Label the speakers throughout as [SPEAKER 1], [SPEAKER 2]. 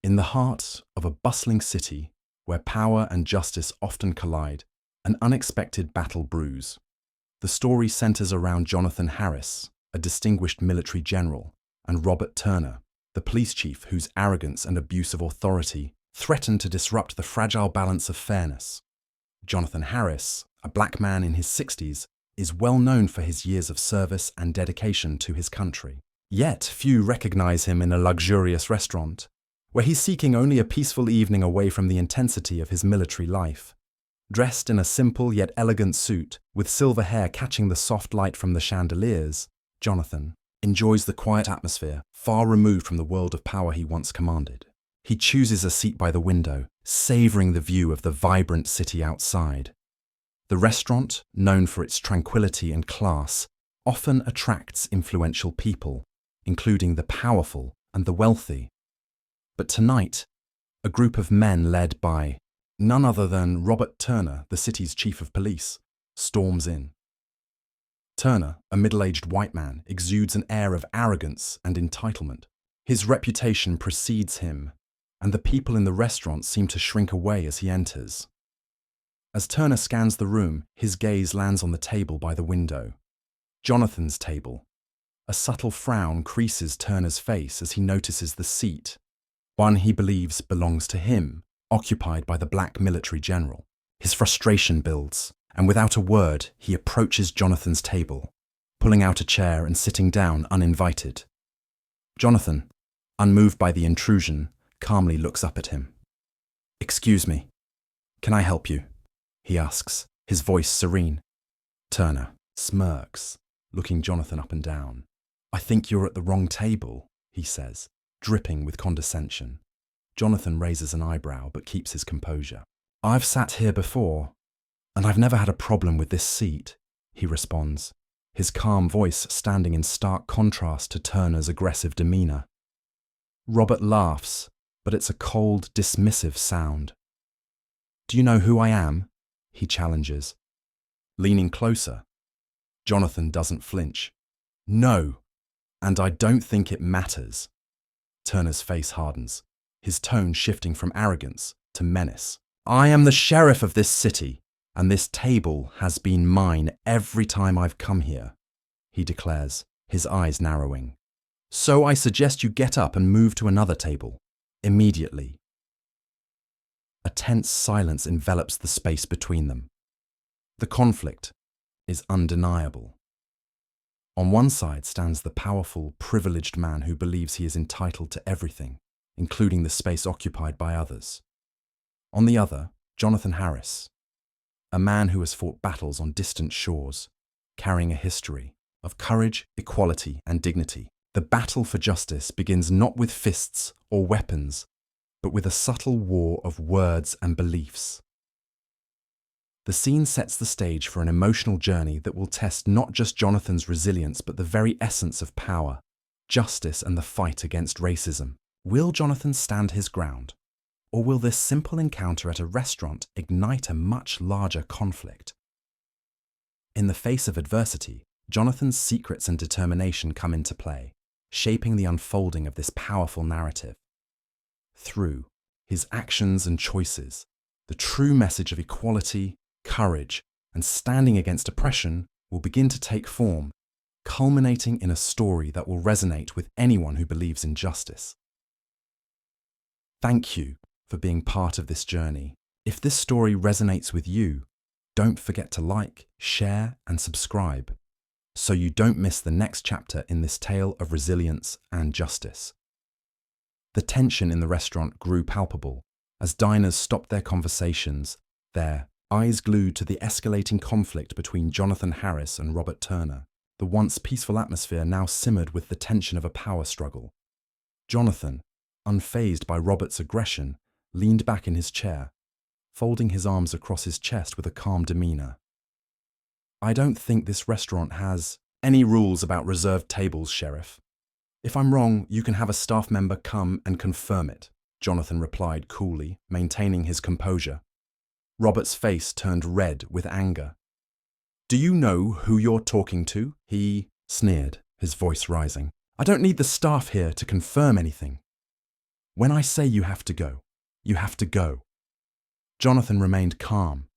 [SPEAKER 1] In the heart of a bustling city where power and justice often collide, an unexpected battle brews. The story centers around Jonathan Harris, a distinguished military general, and Robert Turner, the police chief whose arrogance and abuse of authority threatened to disrupt the fragile balance of fairness. Jonathan Harris, a black man in his 60s, is well known for his years of service and dedication to his country. Yet few recognize him in a luxurious restaurant, where he's seeking only a peaceful evening away from the intensity of his military life. Dressed in a simple yet elegant suit, with silver hair catching the soft light from the chandeliers, Jonathan enjoys the quiet atmosphere, far removed from the world of power he once commanded. He chooses a seat by the window, savoring the view of the vibrant city outside. The restaurant, known for its tranquility and class, often attracts influential people, including the powerful and the wealthy. But tonight, a group of men led by none other than Robert Turner, the city's chief of police, storms in. Turner, a middle-aged white man, exudes an air of arrogance and entitlement. His reputation precedes him, and the people in the restaurant seem to shrink away as he enters. As Turner scans the room, his gaze lands on the table by the window. Jonathan's table. A subtle frown creases Turner's face as he notices the seat, one he believes belongs to him, occupied by the black military general. His frustration builds, and without a word, he approaches Jonathan's table, pulling out a chair and sitting down uninvited. Jonathan, unmoved by the intrusion, calmly looks up at him. "Excuse me, can I help you?" he asks, his voice serene. Turner smirks, looking Jonathan up and down. "I think you're at the wrong table," he says, dripping with condescension. Jonathan raises an eyebrow but keeps his composure. "I've sat here before, and I've never had a problem with this seat," he responds, his calm voice standing in stark contrast to Turner's aggressive demeanor. Robert laughs, but it's a cold, dismissive sound. "Do you know who I am?" he challenges. Leaning closer, Jonathan doesn't flinch. "No, and I don't think it matters." Turner's face hardens, his tone shifting from arrogance to menace. "I am the sheriff of this city, and this table has been mine every time I've come here," he declares, his eyes narrowing. "So I suggest you get up and move to another table, immediately." A tense silence envelops the space between them. The conflict is undeniable. On one side stands the powerful, privileged man who believes he is entitled to everything, including the space occupied by others. On the other, Jonathan Harris, a man who has fought battles on distant shores, carrying a history of courage, equality, and dignity. The battle for justice begins not with fists or weapons, but with a subtle war of words and beliefs. The scene sets the stage for an emotional journey that will test not just Jonathan's resilience, but the very essence of power, justice, and the fight against racism. Will Jonathan stand his ground? Or will this simple encounter at a restaurant ignite a much larger conflict? In the face of adversity, Jonathan's secrets and determination come into play, shaping the unfolding of this powerful narrative. Through his actions and choices, the true message of equality, courage, and standing against oppression will begin to take form, culminating in a story that will resonate with anyone who believes in justice. Thank you for being part of this journey. If this story resonates with you, don't forget to like, share, and subscribe so you don't miss the next chapter in this tale of resilience and justice. The tension in the restaurant grew palpable as diners stopped their conversations, their eyes glued to the escalating conflict between Jonathan Harris and Robert Turner. The once peaceful atmosphere now simmered with the tension of a power struggle. Jonathan, unfazed by Robert's aggression, leaned back in his chair, folding his arms across his chest with a calm demeanor. "I don't think this restaurant has any rules about reserved tables, Sheriff. If I'm wrong, you can have a staff member come and confirm it," Jonathan replied coolly, maintaining his composure. Robert's face turned red with anger. "Do you know who you're talking to?" he sneered, his voice rising. "I don't need the staff here to confirm anything." When I say you have to go, you have to go." Jonathan remained calm,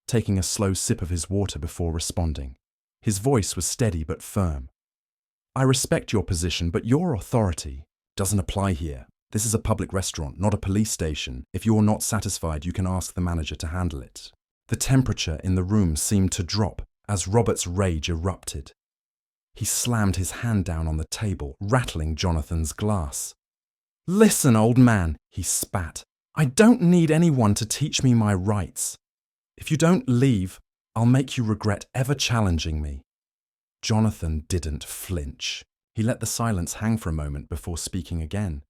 [SPEAKER 1] taking a slow sip of his water before responding. His voice was steady but firm. "I respect your position, but your authority doesn't apply here. This is a public restaurant, not a police station. If you're not satisfied, you can ask the manager to handle it." The temperature in the room seemed to drop as Robert's rage erupted. He slammed his hand down on the table, rattling Jonathan's glass. "Listen, old man," he spat. "I don't need anyone to teach me my rights. If you don't leave, I'll make you regret ever challenging me." Jonathan didn't flinch. He let the silence hang for a moment before speaking again,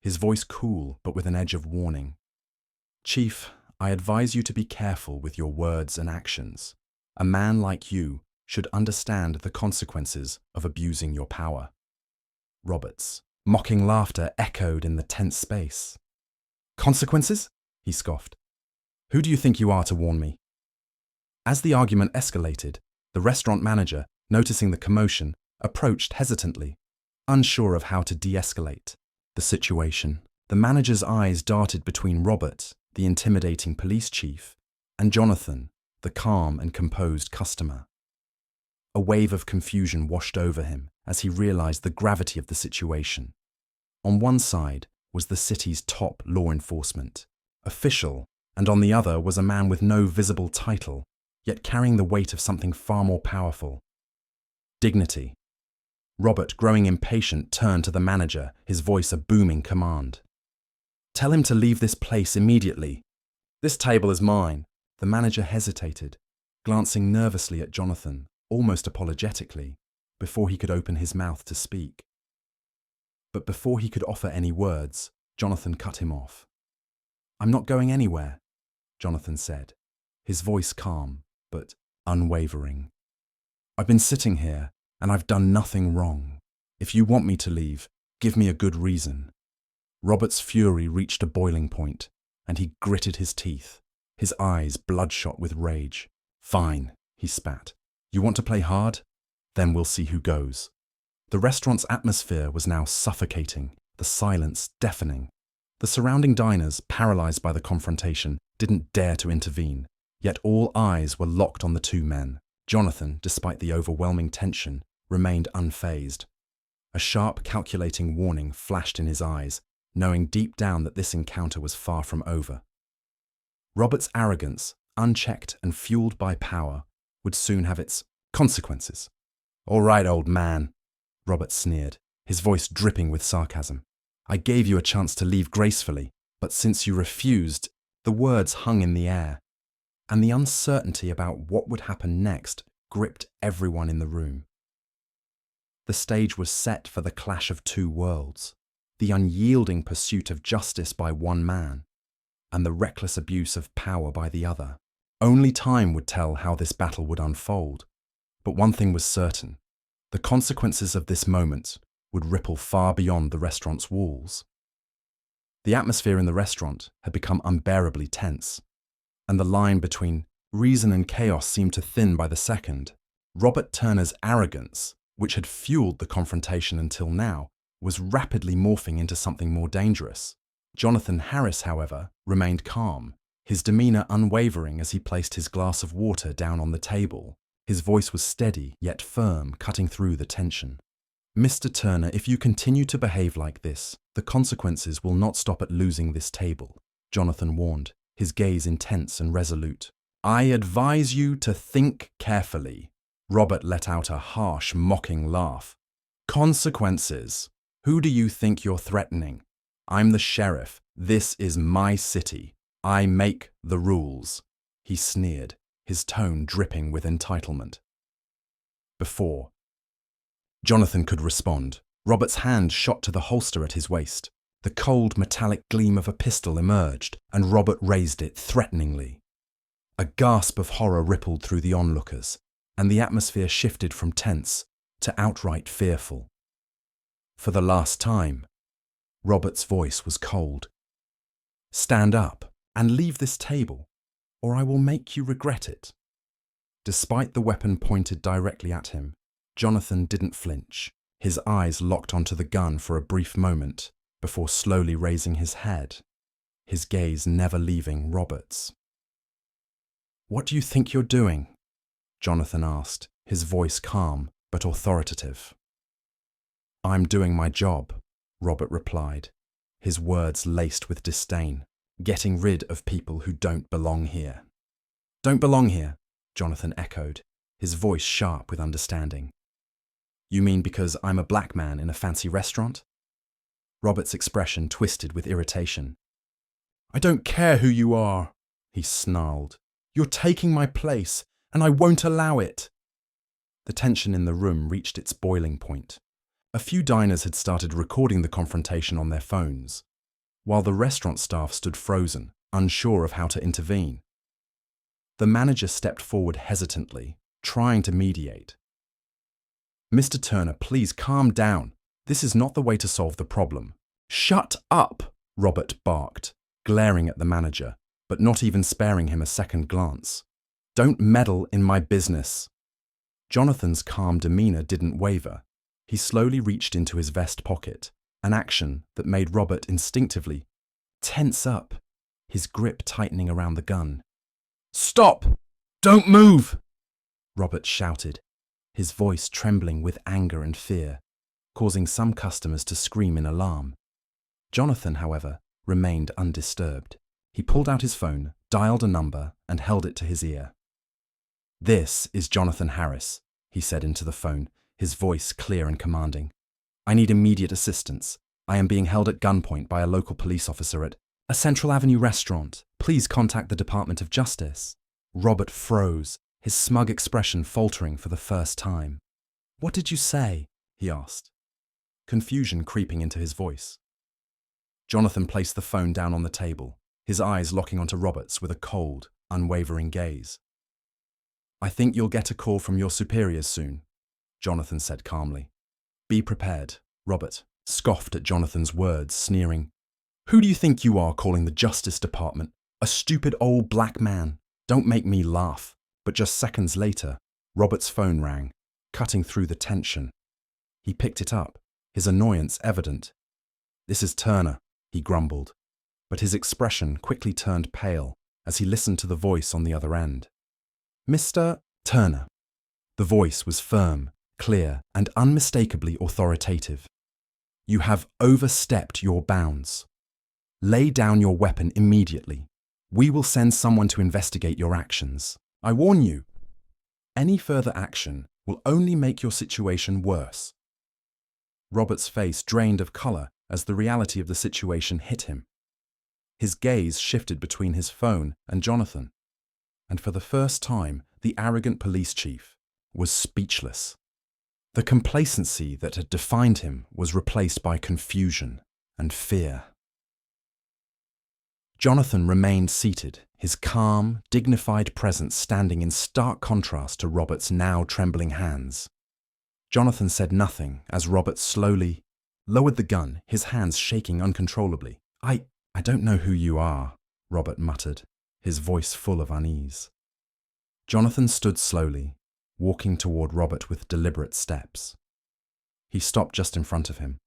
[SPEAKER 1] his voice cool but with an edge of warning. "Chief, I advise you to be careful with your words and actions. A man like you should understand the consequences of abusing your power." Robert's mocking laughter echoed in the tense space. "Consequences?" he scoffed. "Who do you think you are to warn me?" As the argument escalated, the restaurant manager, noticing the commotion, approached hesitantly, unsure of how to de-escalate the situation. The manager's eyes darted between Robert, the intimidating police chief, and Jonathan, the calm and composed customer. A wave of confusion washed over him as he realized the gravity of the situation. On one side was the city's top law enforcement official, and on the other was a man with no visible title, yet carrying the weight of something far more powerful: dignity. Robert, growing impatient, turned to the manager, his voice a booming command. "Tell him to leave this place immediately. This table is mine." The manager hesitated, glancing nervously at Jonathan, almost apologetically, before he could open his mouth to speak. But before he could offer any words, Jonathan cut him off. "I'm not going anywhere," Jonathan said, his voice calm but unwavering. "I've been sitting here, and I've done nothing wrong. If you want me to leave, give me a good reason." Robert's fury reached a boiling point, and he gritted his teeth, his eyes bloodshot with rage. "Fine," he spat. "You want to play hard? Then we'll see who goes." The restaurant's atmosphere was now suffocating, the silence deafening. The surrounding diners, paralyzed by the confrontation, didn't dare to intervene, yet all eyes were locked on the two men. Jonathan, despite the overwhelming tension, remained unfazed. A sharp, calculating warning flashed in his eyes, knowing deep down that this encounter was far from over. Robert's arrogance, unchecked and fueled by power, would soon have its consequences. "All right, old man," Robert sneered, his voice dripping with sarcasm. "I gave you a chance to leave gracefully, but since you refused," the words hung in the air, and the uncertainty about what would happen next gripped everyone in the room. The stage was set for the clash of two worlds: the unyielding pursuit of justice by one man, and the reckless abuse of power by the other. Only time would tell how this battle would unfold, but one thing was certain: the consequences of this moment would ripple far beyond the restaurant's walls. The atmosphere in the restaurant had become unbearably tense, and the line between reason and chaos seemed to thin by the second. Robert Turner's arrogance, which had fueled the confrontation until now, was rapidly morphing into something more dangerous. Jonathan Harris, however, remained calm, his demeanor unwavering as he placed his glass of water down on the table. His voice was steady yet firm, cutting through the tension. "Mr. Turner, if you continue to behave like this, the consequences will not stop at losing this table," Jonathan warned, his gaze intense and resolute. "I advise you to think carefully." Robert let out a harsh, mocking laugh. "Consequences? Who do you think you're threatening? I'm the sheriff. This is my city. I make the rules," he sneered, his tone dripping with entitlement. Before Jonathan could respond, Robert's hand shot to the holster at his waist. The cold, metallic gleam of a pistol emerged, and Robert raised it threateningly. A gasp of horror rippled through the onlookers, and the atmosphere shifted from tense to outright fearful. For the last time, Robert's voice was cold. "Stand up and leave this table, or I will make you regret it." Despite the weapon pointed directly at him, Jonathan didn't flinch, his eyes locked onto the gun for a brief moment, before slowly raising his head, his gaze never leaving Robert's. "What do you think you're doing?" Jonathan asked, his voice calm but authoritative. "I'm doing my job," Robert replied, his words laced with disdain. "Getting rid of people who don't belong here." "Don't belong here," Jonathan echoed, his voice sharp with understanding. "You mean because I'm a black man in a fancy restaurant?" Robert's expression twisted with irritation. "I don't care who you are," he snarled. "You're taking my place, and I won't allow it." The tension in the room reached its boiling point. A few diners had started recording the confrontation on their phones, while the restaurant staff stood frozen, unsure of how to intervene. The manager stepped forward hesitantly, trying to mediate. "Mr. Turner, please calm down. This is not the way to solve the problem." "Shut up!" Robert barked, glaring at the manager, but not even sparing him a second glance. "Don't meddle in my business." Jonathan's calm demeanor didn't waver. He slowly reached into his vest pocket, an action that made Robert instinctively tense up, his grip tightening around the gun. "Stop! Don't move!" Robert shouted, his voice trembling with anger and fear, causing some customers to scream in alarm. Jonathan, however, remained undisturbed. He pulled out his phone, dialed a number, and held it to his ear. "This is Jonathan Harris," he said into the phone, his voice clear and commanding. "I need immediate assistance. I am being held at gunpoint by a local police officer at a Central Avenue restaurant. Please contact the Department of Justice." Robert froze, his smug expression faltering for the first time. "What did you say?" he asked, confusion creeping into his voice. Jonathan placed the phone down on the table, his eyes locking onto Robert's with a cold, unwavering gaze. "I think you'll get a call from your superiors soon," Jonathan said calmly. "Be prepared." Robert scoffed at Jonathan's words, sneering. "Who do you think you are calling the Justice Department? A stupid old black man. Don't make me laugh." But just seconds later, Robert's phone rang, cutting through the tension. He picked it up, his annoyance evident. "This is Turner," he grumbled, but his expression quickly turned pale as he listened to the voice on the other end. "Mr. Turner." The voice was firm, clear, and unmistakably authoritative. "You have overstepped your bounds. Lay down your weapon immediately. We will send someone to investigate your actions. I warn you, any further action will only make your situation worse." Robert's face drained of color as the reality of the situation hit him. His gaze shifted between his phone and Jonathan, and for the first time, the arrogant police chief was speechless. The complacency that had defined him was replaced by confusion and fear. Jonathan remained seated, his calm, dignified presence standing in stark contrast to Robert's now trembling hands. Jonathan said nothing as Robert slowly lowered the gun, his hands shaking uncontrollably. I don't know who you are," Robert muttered, his voice full of unease. Jonathan stood slowly, walking toward Robert with deliberate steps. He stopped just in front of him,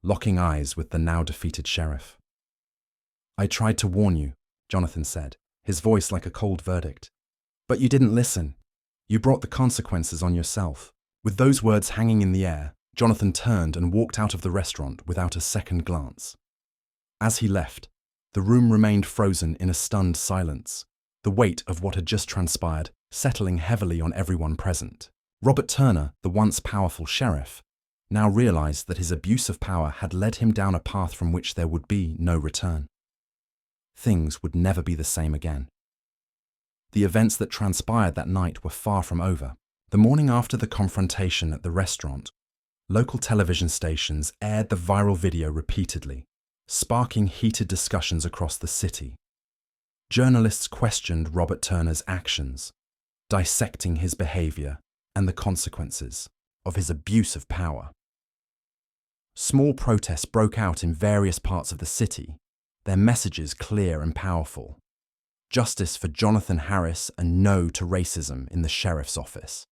[SPEAKER 1] locking eyes with the now defeated sheriff. "I tried to warn you," Jonathan said, his voice like a cold verdict. "But you didn't listen. You brought the consequences on yourself." With those words hanging in the air, Jonathan turned and walked out of the restaurant without a second glance. As he left, the room remained frozen in a stunned silence, the weight of what had just transpired settling heavily on everyone present. Robert Turner, the once powerful sheriff, now realized that his abuse of power had led him down a path from which there would be no return. Things would never be the same again. The events that transpired that night were far from over. The morning after the confrontation at the restaurant, local television stations aired the viral video repeatedly, sparking heated discussions across the city. Journalists questioned Robert Turner's actions, dissecting his behavior and the consequences of his abuse of power. Small protests broke out in various parts of the city, their messages clear and powerful. Justice for Jonathan Harris and no to racism in the sheriff's office.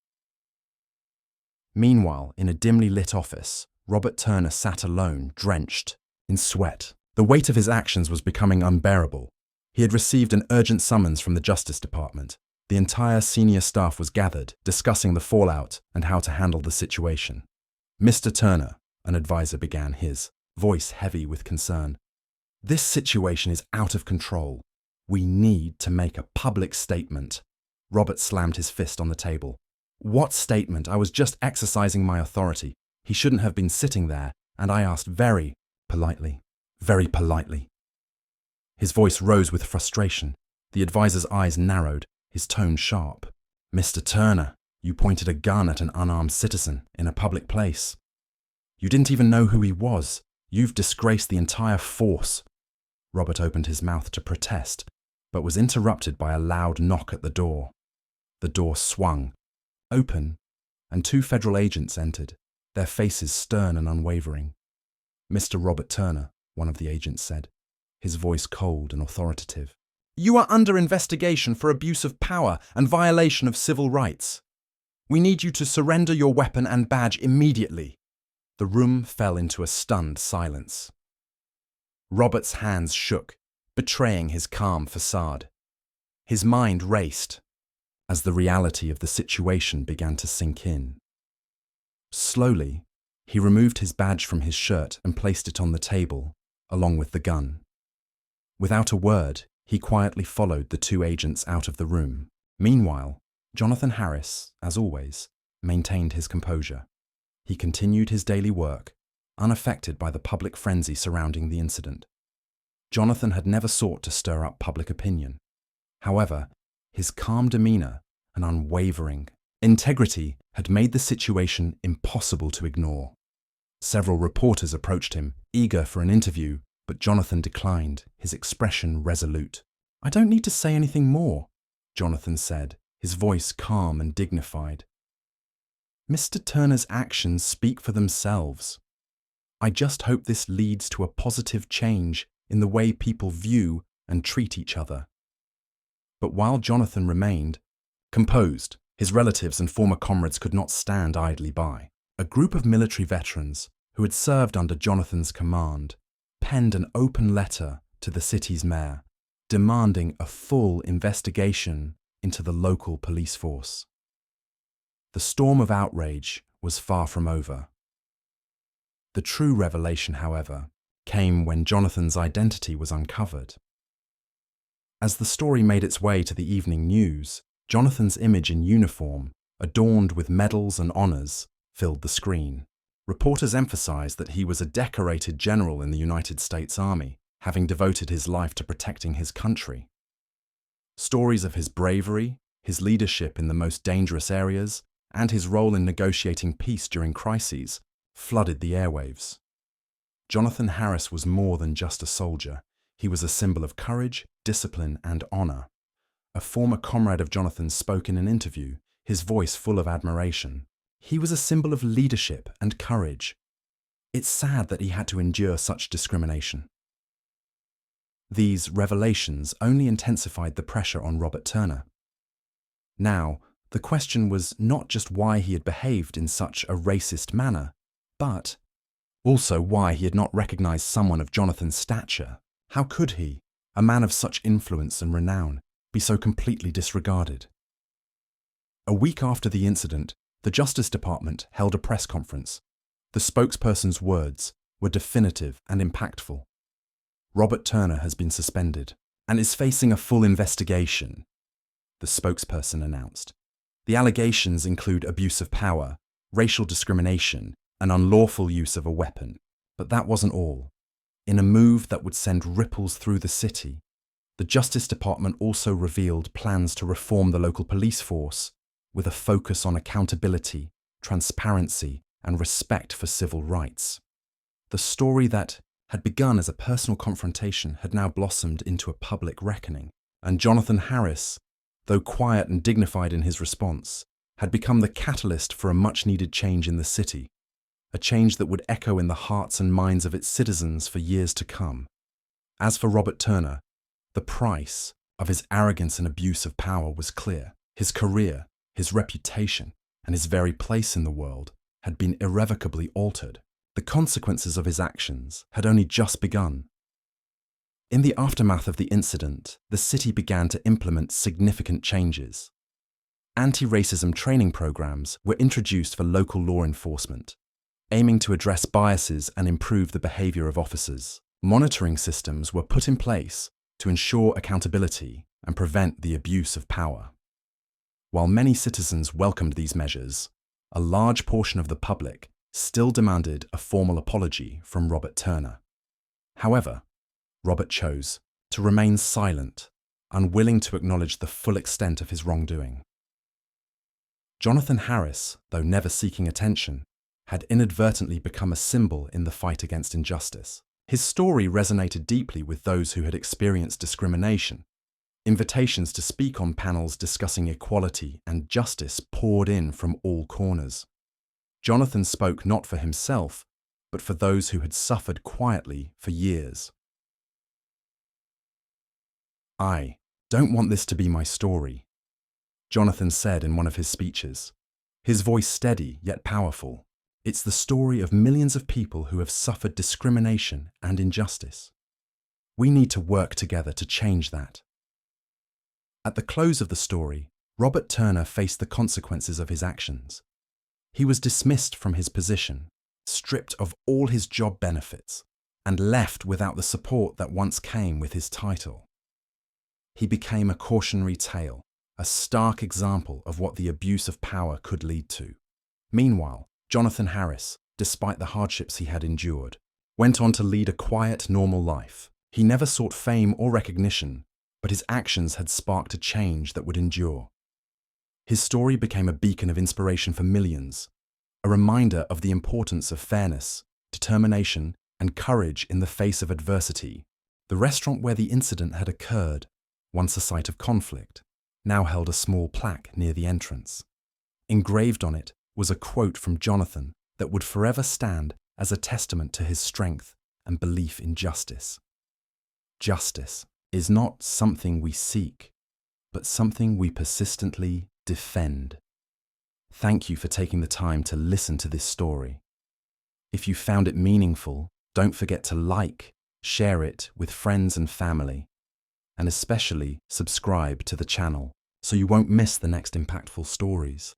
[SPEAKER 1] Meanwhile, in a dimly lit office, Robert Turner sat alone, drenched, in sweat. The weight of his actions was becoming unbearable. He had received an urgent summons from the Justice Department. The entire senior staff was gathered, discussing the fallout and how to handle the situation. "Mr. Turner," an advisor began, his voice heavy with concern. "This situation is out of control. We need to make a public statement." Robert slammed his fist on the table. "What statement? I was just exercising my authority. He shouldn't have been sitting there, and I asked very politely. His voice rose with frustration. The advisor's eyes narrowed, his tone sharp. "Mr. Turner, you pointed a gun at an unarmed citizen in a public place. You didn't even know who he was. You've disgraced the entire force." Robert opened his mouth to protest, but was interrupted by a loud knock at the door. The door swung open, and 2 federal agents entered, their faces stern and unwavering. "Mr. Robert Turner," one of the agents said, his voice cold and authoritative. "You are under investigation for abuse of power and violation of civil rights. We need you to surrender your weapon and badge immediately." The room fell into a stunned silence. Robert's hands shook, betraying his calm facade. His mind raced as the reality of the situation began to sink in. Slowly, he removed his badge from his shirt and placed it on the table, along with the gun. Without a word, he quietly followed the 2 agents out of the room. Meanwhile, Jonathan Harris, as always, maintained his composure. He continued his daily work, unaffected by the public frenzy surrounding the incident. Jonathan had never sought to stir up public opinion. However, his calm demeanor and unwavering integrity had made the situation impossible to ignore. Several reporters approached him, eager for an interview, but Jonathan declined, his expression resolute. "I don't need to say anything more," Jonathan said, his voice calm and dignified. "Mr. Turner's actions speak for themselves. I just hope this leads to a positive change in the way people view and treat each other." But while Jonathan remained composed, his relatives and former comrades could not stand idly by. A group of military veterans who had served under Jonathan's command penned an open letter to the city's mayor, demanding a full investigation into the local police force. The storm of outrage was far from over. The true revelation, however, came when Jonathan's identity was uncovered. As the story made its way to the evening news, Jonathan's image in uniform, adorned with medals and honors, filled the screen. Reporters emphasized that he was a decorated general in the United States Army, having devoted his life to protecting his country. Stories of his bravery, his leadership in the most dangerous areas, and his role in negotiating peace during crises flooded the airwaves. Jonathan Harris was more than just a soldier. He was a symbol of courage, discipline, and honor. A former comrade of Jonathan spoke in an interview, his voice full of admiration. He was a symbol of leadership and courage. It's sad that he had to endure such discrimination. These revelations only intensified the pressure on Robert Turner. Now, the question was not just why he had behaved in such a racist manner, but also why he had not recognized someone of Jonathan's stature. How could he, a man of such influence and renown, be so completely disregarded? A week after the incident, the Justice Department held a press conference. The spokesperson's words were definitive and impactful. "Robert Turner has been suspended and is facing a full investigation," the spokesperson announced. "The allegations include abuse of power, racial discrimination, and unlawful use of a weapon." But that wasn't all. In a move that would send ripples through the city, the Justice Department also revealed plans to reform the local police force with a focus on accountability, transparency, and respect for civil rights. The story that had begun as a personal confrontation had now blossomed into a public reckoning, and Jonathan Harris, though quiet and dignified in his response, had become the catalyst for a much-needed change in the city, a change that would echo in the hearts and minds of its citizens for years to come. As for Robert Turner, the price of his arrogance and abuse of power was clear. His career, his reputation, and his very place in the world had been irrevocably altered. The consequences of his actions had only just begun. In the aftermath of the incident, the city began to implement significant changes. Anti-racism training programs were introduced for local law enforcement, aiming to address biases and improve the behavior of officers. Monitoring systems were put in place to ensure accountability and prevent the abuse of power. While many citizens welcomed these measures, a large portion of the public still demanded a formal apology from Robert Turner. However, Robert chose to remain silent, unwilling to acknowledge the full extent of his wrongdoing. Jonathan Harris, though never seeking attention, had inadvertently become a symbol in the fight against injustice. His story resonated deeply with those who had experienced discrimination. Invitations to speak on panels discussing equality and justice poured in from all corners. Jonathan spoke not for himself, but for those who had suffered quietly for years. "I don't want this to be my story," Jonathan said in one of his speeches, his voice steady yet powerful. "It's the story of millions of people who have suffered discrimination and injustice. We need to work together to change that." At the close of the story, Robert Turner faced the consequences of his actions. He was dismissed from his position, stripped of all his job benefits, and left without the support that once came with his title. He became a cautionary tale, a stark example of what the abuse of power could lead to. Meanwhile, Jonathan Harris, despite the hardships he had endured, went on to lead a quiet, normal life. He never sought fame or recognition, but his actions had sparked a change that would endure. His story became a beacon of inspiration for millions, a reminder of the importance of fairness, determination, and courage in the face of adversity. The restaurant where the incident had occurred, once a site of conflict, now held a small plaque near the entrance. Engraved on it was a quote from Jonathan that would forever stand as a testament to his strength and belief in justice. Justice is not something we seek, but something we persistently defend. Thank you for taking the time to listen to this story. If you found it meaningful, don't forget to like, share it with friends and family, and especially subscribe to the channel so you won't miss the next impactful stories.